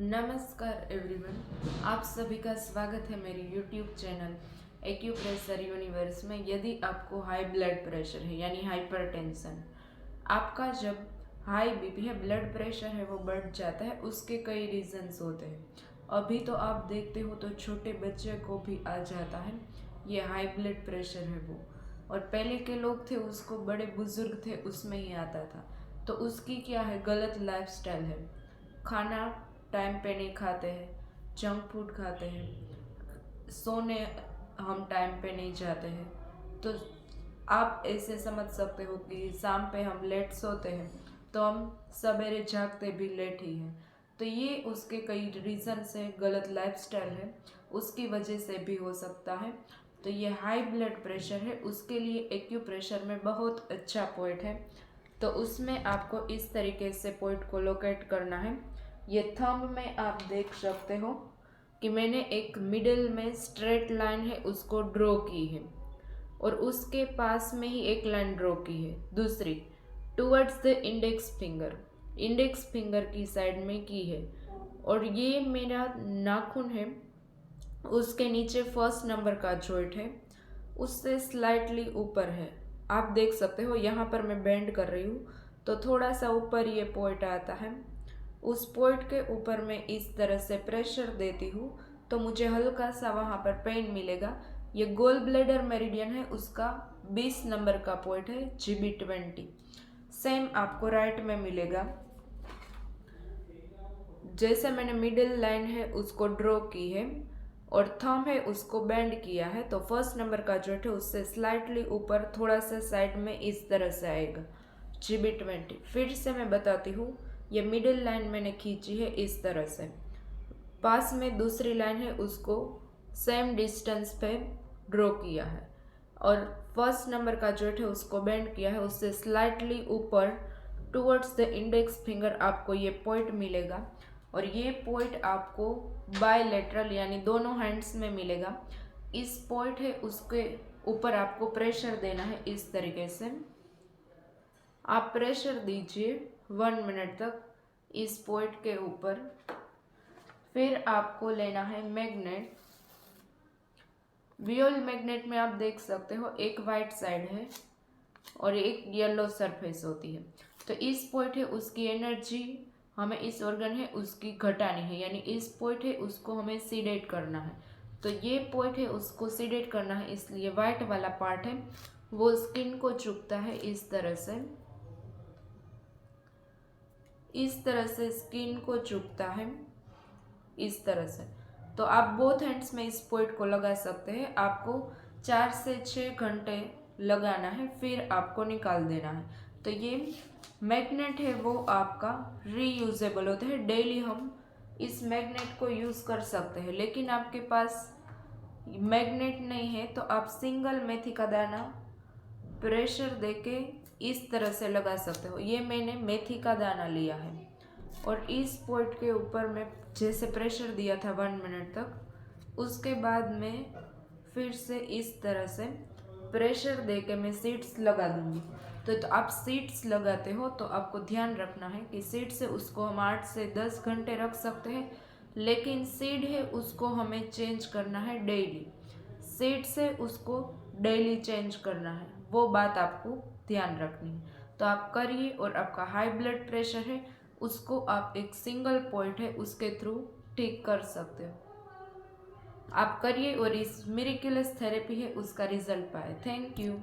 नमस्कार एवरीवन, आप सभी का स्वागत है मेरी यूट्यूब चैनल एक्यूप्रेशर यूनिवर्स में। यदि आपको हाई ब्लड प्रेशर है यानी हाइपरटेंशन, आपका जब हाई बीपी है, ब्लड प्रेशर है वो बढ़ जाता है, उसके कई रीजंस होते हैं। अभी तो आप देखते हो तो छोटे बच्चे को भी आ जाता है, ये हाई ब्लड प्रेशर है वो। और पहले के लोग थे उसको, बड़े बुजुर्ग थे उसमें ही आता था। तो उसकी क्या है, गलत लाइफस्टाइल है। खाना टाइम पे नहीं खाते हैं, जंक फूड खाते हैं, सोने हम टाइम पे नहीं जाते हैं। तो आप ऐसे समझ सकते हो कि शाम पे हम लेट सोते हैं तो हम सवेरे जागते भी लेट ही हैं। तो ये उसके कई रीज़न से, गलत लाइफस्टाइल है उसकी वजह से भी हो सकता है। तो ये हाई ब्लड प्रेशर है, उसके लिए एक्यूप्रेशर में बहुत अच्छा पॉइंट है। तो उसमें आपको इस तरीके से पॉइंट को लोकेट करना है। ये थंब में आप देख सकते हो कि मैंने एक मिडिल में स्ट्रेट लाइन है उसको ड्रॉ की है, और उसके पास में ही एक लाइन ड्रॉ की है दूसरी टुवर्ड्स द इंडेक्स फिंगर की साइड में की है। और ये मेरा नाखून है, उसके नीचे फर्स्ट नंबर का जॉइंट है, उससे स्लाइटली ऊपर है। आप देख सकते हो यहाँ पर मैं बेंड कर रही हूँ तो थोड़ा सा ऊपर ये पॉइंट आता है। उस पॉइंट के ऊपर मैं इस तरह से प्रेशर देती हूँ तो मुझे हल्का सा वहाँ पर पेन मिलेगा। ये गोल ब्लेडर मेरिडियन है, उसका 20 नंबर का पॉइंट है, GB20। सेम आपको राइट में मिलेगा। जैसे मैंने मिडिल लाइन है उसको ड्रॉ की है और थंब है उसको बेंड किया है, तो फर्स्ट नंबर का जो है उससे स्लाइटली ऊपर थोड़ा सा साइड में इस तरह से आएगा, GB20। फिर से मैं बताती हूँ, ये मिडिल लाइन मैंने खींची है इस तरह से, पास में दूसरी लाइन है उसको सेम डिस्टेंस पे ड्रॉ किया है, और फर्स्ट नंबर का जो है उसको बेंड किया है, उससे स्लाइटली ऊपर टुवर्ड्स द इंडेक्स फिंगर आपको ये पॉइंट मिलेगा। और ये पॉइंट आपको बायलैटरल यानी दोनों हैंड्स में मिलेगा। इस पॉइंट है उसके ऊपर आपको प्रेशर देना है इस तरीके से। आप प्रेशर दीजिए 1 मिनट तक इस पॉइंट के ऊपर। फिर आपको लेना है मैग्नेट। वियोल मैग्नेट में आप देख सकते हो एक वाइट साइड है और एक येलो सरफेस होती है। तो इस पॉइंट है उसकी एनर्जी हमें, इस ऑर्गन है उसकी घटानी है, यानी इस पॉइंट है उसको हमें सीडेट करना है। तो ये पॉइंट है उसको सीडेट करना है, इसलिए वाइट वाला पार्ट है वो स्किन को चुभता है इस तरह से, इस तरह से स्किन को चुभता है इस तरह से। तो आप बोथ हैंड्स में इस पॉइंट को लगा सकते हैं। आपको 4 से 6 घंटे लगाना है, फिर आपको निकाल देना है। तो ये मैग्नेट है वो आपका रीयूजेबल होता है, डेली हम इस मैग्नेट को यूज़ कर सकते हैं। लेकिन आपके पास मैग्नेट नहीं है तो आप सिंगल मेथी का दाना प्रेशर देके इस तरह से लगा सकते हो। ये मैंने मेथी का दाना लिया है और इस पॉइंट के ऊपर मैं जैसे प्रेशर दिया था 1 मिनट तक, उसके बाद में फिर से इस तरह से प्रेशर दे के मैं सीड्स लगा दूंगी। तो आप सीड्स लगाते हो तो आपको ध्यान रखना है कि सीड से उसको हम 8 से 10 घंटे रख सकते हैं, लेकिन सीड है उसको हमें चेंज करना है डेली। सीड से उसको डेली चेंज करना है, वो बात आपको ध्यान रखनी है। तो आप करिए, और आपका हाई ब्लड प्रेशर है उसको आप एक सिंगल पॉइंट है उसके थ्रू ठीक कर सकते हो। आप करिए और इस मिरेक्युलस थेरेपी है उसका रिजल्ट पाए। Thank you.